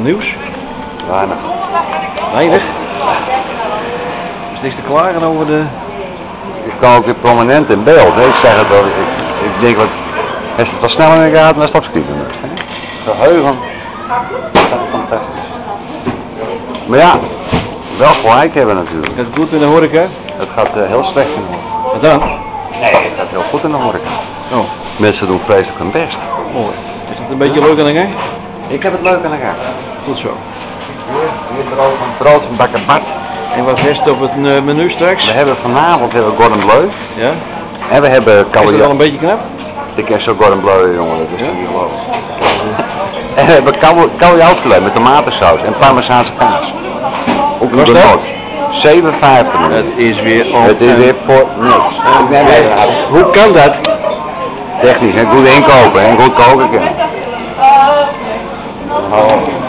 nieuws? Weinig. Weinig? Is niks te klagen over de... Ik kan ook weer prominent in beeld. Hè? Ik zeg het wel. Ik denk wat... Als het wat sneller in gaat, dan is het opschieten. Geheugen. Dat is fantastisch. Maar ja, wel gelijk hebben natuurlijk. Gaat het goed in de horeca? Het gaat heel slecht in de horeca. Wat dan? Nee, het gaat heel goed in de horeca. Oh, Mensen doen vreselijk hun best. mooi. Is het een beetje leuk aan de gang? Ik heb het leuk aan de gang. Goed zo. Hier brood van Bakker Bart. En wat rest op het menu straks? We hebben vanavond Gordon Bleu. Ja? En we hebben Is het wel Caviar. een beetje knap? Ik ken zo Gordon Bleu, jongen, dat is Ja? niet geloven. En we hebben kabeljauwfilet met tomatensaus en parmezaanse kaas. Op Was de dat? noot. 7,50 meneer. Het is weer op. Het is weer voor niks. Ik neem even uit. Hoe kan dat? Technisch en goed inkopen en goed koken kennen. Oh.